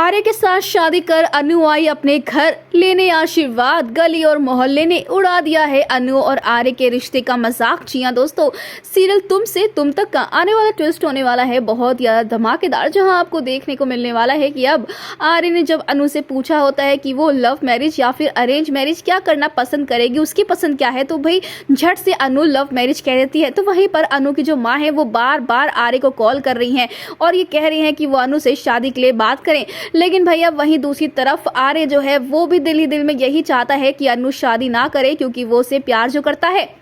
आर्य के साथ शादी कर अनु आई अपने घर लेने आशीर्वाद। गली और मोहल्ले ने उड़ा दिया है अनु और आर्य के रिश्ते का मजाक। जी हां दोस्तों, सीरियल तुम से तुम तक का आने वाला ट्विस्ट होने वाला है बहुत ज्यादा धमाकेदार, जहां आपको देखने को मिलने वाला है कि अब आर्य ने जब अनु से पूछा होता है कि वो लव मैरिज या फिर अरेंज मैरिज क्या करना पसंद करेगी, उसकी पसंद क्या है, तो भाई झट से अनु लव मैरिज कह देती है। तो वहीं पर अनु की जो माँ है वो बार बार आर्य को कॉल कर रही है और ये कह रही है कि वो अनु से शादी के लिए बात करें। लेकिन भैया वहीं दूसरी तरफ आर्य जो है वो भी दिल ही दिल में यही चाहता है कि अनु शादी ना करे, क्योंकि वो उसे प्यार जो करता है।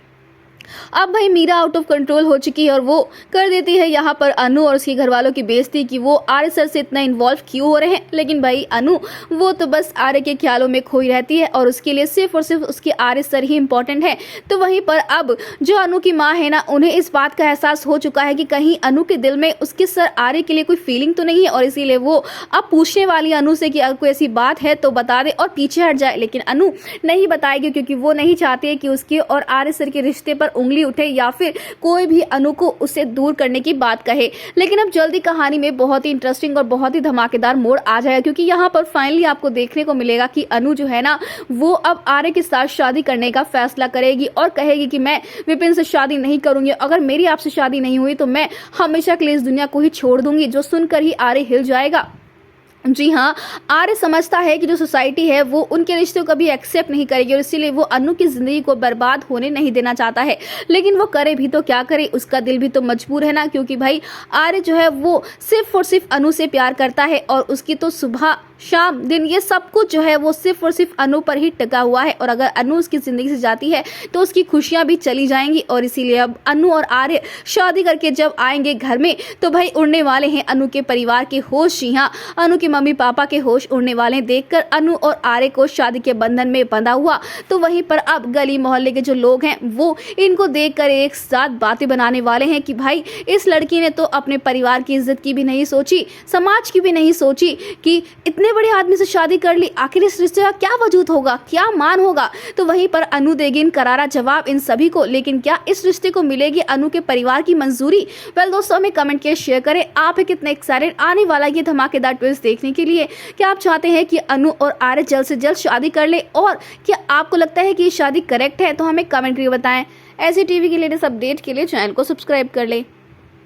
अब भाई मीरा आउट ऑफ कंट्रोल हो चुकी है और वो कर देती है यहाँ पर अनु और उसके घर वालों की बेइज्जती कि वो आर्य सर से इतना इन्वॉल्व क्यों हो रहे हैं। लेकिन भाई अनु वो तो बस आर्य के ख्यालों में खोई रहती है और उसके लिए सिर्फ और सिर्फ उसके आर्य सर ही इम्पोर्टेंट है। तो वहीं पर अब जो अनु की माँ है ना, उन्हें इस बात का एहसास हो चुका है कि कहीं अनु के दिल में उसके सर आर्य के लिए कोई फीलिंग तो नहीं है, और इसीलिए वो अब पूछने वाली अनु से कि अगर कोई ऐसी बात है तो बता दे और पीछे हट जाए। लेकिन अनु नहीं बताएगी, क्योंकि वो नहीं चाहती है कि उसके और आर्य सर के रिश्ते पर उंगली उठे या फिर कोई भी अनु को उससे दूर करने की बात कहे। लेकिन अब जल्दी कहानी में बहुत ही इंटरेस्टिंग और बहुत ही धमाकेदार मोड़ आ जाएगा, क्योंकि यहाँ पर फाइनली आपको देखने को मिलेगा कि अनु जो है ना वो अब आर्य के साथ शादी करने का फैसला करेगी और कहेगी कि मैं विपिन से शादी नहीं करूंगी, अगर मेरी आपसे शादी नहीं हुई तो मैं हमेशा के लिए इस दुनिया को ही छोड़ दूंगी। जो सुनकर ही आर्य हिल जाएगा। जी हाँ, आर्य समझता है कि जो सोसाइटी है वो उनके रिश्ते को कभी एक्सेप्ट नहीं करेगी और इसीलिए वो अनु की जिंदगी को बर्बाद होने नहीं देना चाहता है। लेकिन वो करे भी तो क्या करे, उसका दिल भी तो मजबूर है ना, क्योंकि भाई आर्य जो है वो सिर्फ और सिर्फ अनु से प्यार करता है और उसकी तो सुबह शाम दिन ये सब कुछ जो है वो सिर्फ और सिर्फ अनु पर ही टिका हुआ है। और अगर अनु उसकी जिंदगी से जाती है तो उसकी खुशियां भी चली जाएंगी। और इसीलिए अब अनु और आर्य शादी करके जब आएंगे घर में तो भाई उड़ने वाले हैं अनु के परिवार के होश। जी हाँ, अनु के मम्मी पापा के होश उड़ने वाले हैं देखकर अनु और आर्य को शादी के बंधन में बंधा हुआ। तो वहीं पर अब गली मोहल्ले के जो लोग हैं वो इनको देखकर एक साथ बातें बनाने वाले हैं कि भाई इस लड़की ने तो अपने परिवार की इज्जत की भी नहीं सोची, समाज की भी नहीं सोची कि इतने बड़े आदमी से शादी कर ली, आखिर इस रिश्ते का क्या वजूद होगा, क्या मान होगा। तो वहीं पर अनु देगी इन करारा जवाब इन सभी को। लेकिन क्या इस रिश्ते को मिलेगी अनु के परिवार की मंजूरी? वेल दोस्तों, हमें कमेंट के शेयर करें आप कितने एक्साइटेड आने वाला ये धमाकेदार ट्विस्ट देखने के लिए। क्या आप चाहते हैं कि अनु और आर्य जल्द से जल्द शादी कर ले, और क्या आपको लगता है कि ये शादी करेक्ट है? तो हमें कमेंट करके बताएं। ऐसी टीवी के लेटेस्ट अपडेट के लिए चैनल को सब्सक्राइब कर ले।